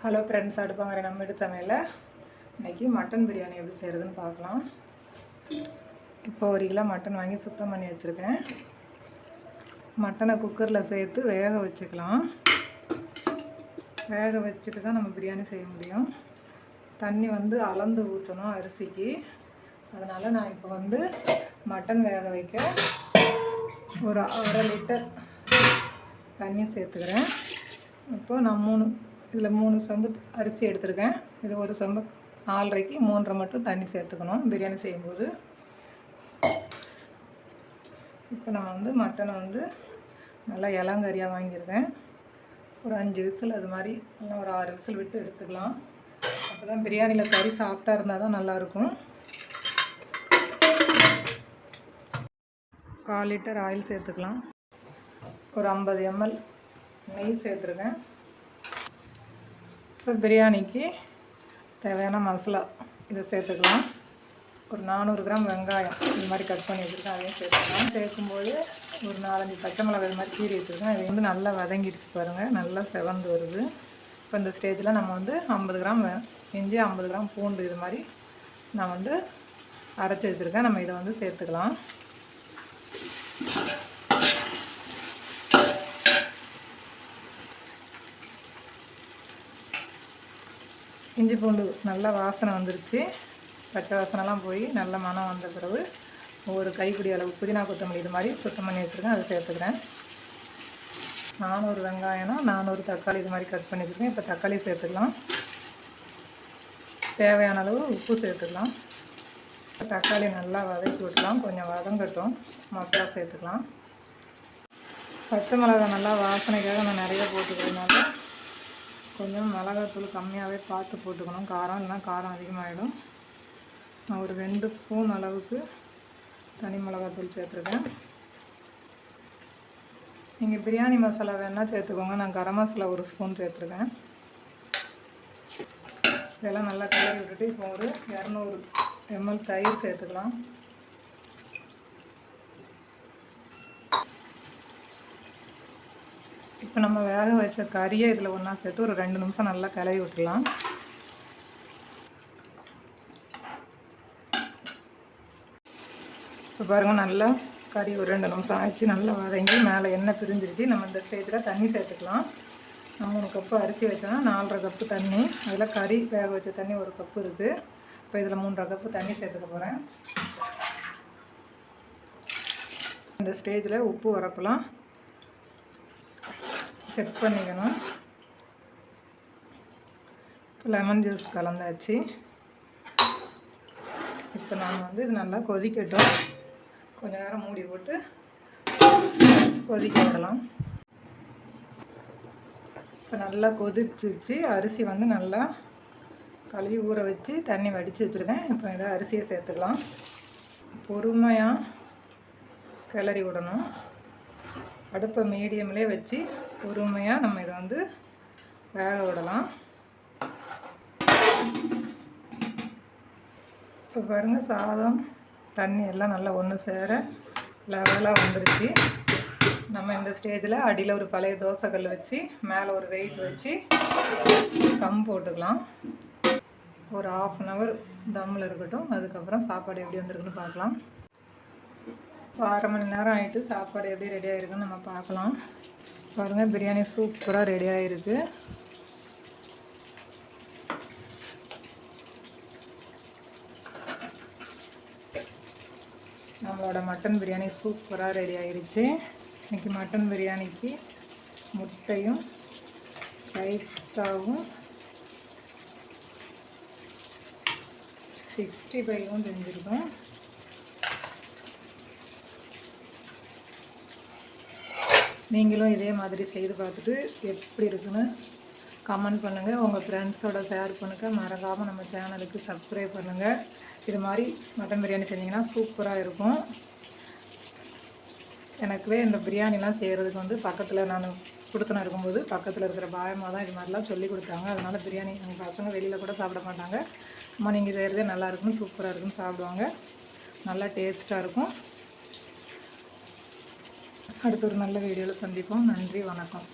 Hello friends, அடுப்பாங்கிற நம்ம வீட்டு சமையலில் இன்றைக்கி மட்டன் பிரியாணி எப்படி செய்கிறதுன்னு பார்க்கலாம். இப்போ 1 கிலோ மட்டன் வாங்கி சுத்தம் பண்ணி வச்சுருக்கேன். மட்டனை குக்கரில் சேர்த்து வேக வச்சுக்கலாம். வேக வச்சுட்டு தான் நம்ம பிரியாணி செய்ய முடியும். தண்ணி அளந்து ஊற்றணும் அரிசிக்கு. அதனால் நான் இப்போ மட்டன் வேக வைக்க ஒரு 1/2 லிட்டர் தண்ணி சேர்த்துக்கிறேன். இப்போ நான் இதில் 3 சொம்பு அரிசி எடுத்துருக்கேன். இது ஒரு சொம்பு 4.5க்கு 3.5 மட்டும் தண்ணி சேர்த்துக்கணும் பிரியாணி செய்யும்போது. இப்போ நம்ம மட்டனை நல்லா இளங்கரியாக வாங்கியிருக்கேன். ஒரு 5 விசில் அது மாதிரி இல்லை ஒரு 6 விசில் விட்டு எடுத்துக்கலாம். அப்போ தான் பிரியாணியில் கறி சாஃப்டாக இருந்தால் தான் நல்லாயிருக்கும். 1/4 லிட்டர் ஆயில் சேர்த்துக்கலாம். ஒரு 50 ml நெய் சேர்த்துருக்கேன். இப்போ பிரியாணிக்கு தேவையான மசாலா இதை சேர்த்துக்கலாம். ஒரு 400 கிராம் வெங்காயம் இது மாதிரி கட் பண்ணி வச்சுருக்கேன், அதையும் சேர்த்துக்கலாம். சேர்க்கும்போது ஒரு 4-5 பச்சை மிளகாய் இது மாதிரி கீறி வச்சுருக்கேன். இது நல்லா வதங்கிடுச்சு பாருங்கள், நல்லா செவந்து வருது. இப்போ இந்த ஸ்டேஜில் நம்ம 50 கிராம் இஞ்சி 50 கிராம் பூண்டு இது மாதிரி நான் அரைச்சி வச்சுருக்கேன். நம்ம இதை சேர்த்துக்கலாம். இஞ்சி பூண்டு நல்லா வாசனை வந்துருச்சு. பச்சை வாசனைலாம் போய் நல்ல மனம் வந்த பிறகு ஒரு கைப்பிடி அளவு புதினா கொத்தமல்லி இது மாதிரி சுத்தம் பண்ணி வச்சுருக்கேன், அதை சேர்த்துக்கிறேன். 400 வெங்காயம்னா 400 தக்காளி இது மாதிரி கட் பண்ணி வச்சுருக்கேன். இப்போ தக்காளி சேர்த்துக்கலாம். தேவையான அளவு உப்பு சேர்த்துக்கலாம். தக்காளி நல்லா வதக்கி விட்டுலாம், கொஞ்சம் வதங்கட்டும். மசாலா சேர்த்துக்கலாம். பச்சை மிளகாய் நல்லா வாசனைக்காக நான் நிறைய போட்டுக்கிறதுனால கொஞ்சம் மிளகாத்தூள் கம்மியாகவே பார்த்து போட்டுக்கணும். காரம் இல்லைனா காரம் அதிகமாகிடும். நான் ஒரு 2 ஸ்பூன் அளவுக்கு தனி மிளகாத்தூள் சேர்த்துருக்கேன். நீங்கள் பிரியாணி மசாலா வேணால் சேர்த்துக்கோங்க. நான் கரம் மசாலா 1 ஸ்பூன் சேர்த்துருக்கேன். இதெல்லாம் நல்லா கிளறி விட்டுட்டு இப்போ ஒரு 200 ml தயிர் சேர்த்துக்கலாம். இப்போ நம்ம வேக வச்ச கறியை இதில் ஒன்றா சேர்த்து ஒரு 2 நிமிஷம் நல்லா கிளறி விட்டுடலாம். இப்போ பாருங்கள், நல்லா கறி ஒரு 2 நிமிஷம் ஆச்சு, நல்லா வதங்கி மேலே எண்ணெய் பிரிஞ்சிருச்சு. நம்ம இந்த ஸ்டேஜில் தண்ணி சேர்த்துக்கலாம். நான் 3 கப்பு அரிசி வச்சோன்னா 4.5 கப்பு தண்ணி. அதில் கறி வேக வச்ச தண்ணி 1 கப்பு இருக்குது. இப்போ இதில் 3.5 கப்பு தண்ணி சேர்த்துக்க போகிறேன். இந்த ஸ்டேஜில் உப்பு உரப்பெல்லாம் செக் பண்ணிக்கணும். லெமன் ஜூஸ் கலந்தாச்சு. இப்போ நாம் இது நல்லா கொதிக்கட்டும். கொஞ்ச நேரம் மூடி போட்டு கொதிக்க விடலாம். இப்போ நல்லா கொதிச்சிச்சு. அரிசி நல்லா கழுவி ஊற வச்சு தண்ணி வடித்து வச்சுருக்கேன். இப்போ இதை அரிசியை சேர்த்துக்கலாம். பொறுமையாக கிளறி விடணும். அடுப்பை மீடியம்லேயே வச்சு பொறுமையாக நம்ம இதை வேக விடலாம். இப்போ பாருங்கள், சாதம் தண்ணி எல்லாம் நல்லா ஒன்று சேர லெவலாக வந்துருச்சு. நம்ம இந்த ஸ்டேஜில் அடியில் ஒரு பழைய தோசைக்கல் வச்சு மேலே ஒரு வெயிட் வச்சு கம் போட்டுக்கலாம். ஒரு 1/2 hour தம்மில் இருக்கட்டும். அதுக்கப்புறம் சாப்பாடு எப்படி வந்திருக்குன்னு பார்க்கலாம். இப்போ 1/2 மணி நேரம் ஆகிட்டு சாப்பாடு எப்படி ரெடி ஆகிருக்குன்னு நம்ம பார்க்கலாம். பாருங்கள், பிரியாணி சூப்பராக ரெடி ஆகிருக்கு. நம்மளோட மட்டன் பிரியாணி சூப்பராக ரெடி ஆகிருச்சு. இன்றைக்கி மட்டன் பிரியாணிக்கு முட்டையும் ரைத்தாவும் 65வும் செஞ்சுருக்கோம். நீங்களும் இதே மாதிரி செய்து பார்த்துட்டு எப்படி இருக்குன்னு கமெண்ட் பண்ணுங்கள். உங்கள் ஃப்ரெண்ட்ஸோட ஷேர் பண்ணுங்கள். மறக்காமல் நம்ம சேனலுக்கு சப்ஸ்கிரைப் பண்ணுங்கள். இது மாதிரி மட்டன் பிரியாணி செஞ்சிங்கன்னா சூப்பராக இருக்கும். எனக்குவே இந்த பிரியாணிலாம் செய்கிறதுக்கு பக்கத்தில் நான் கொடுத்துன்னு இருக்கும்போது பக்கத்தில் இருக்கிற பாயமாக தான் இது மாதிரிலாம் சொல்லி கொடுத்தாங்க. அதனால் பிரியாணி எங்கள் பசங்க வெளியில் கூட சாப்பிட மாட்டாங்க. அம்மா நீங்கள் செய்கிறதே நல்லா இருக்குன்னு, சூப்பராக இருக்குன்னு சாப்பிடுவாங்க. நல்லா டேஸ்ட்டாக இருக்கும். அடுத்த ஒரு நல்ல வீடியோவில் சந்திப்போம். நன்றி, வணக்கம்.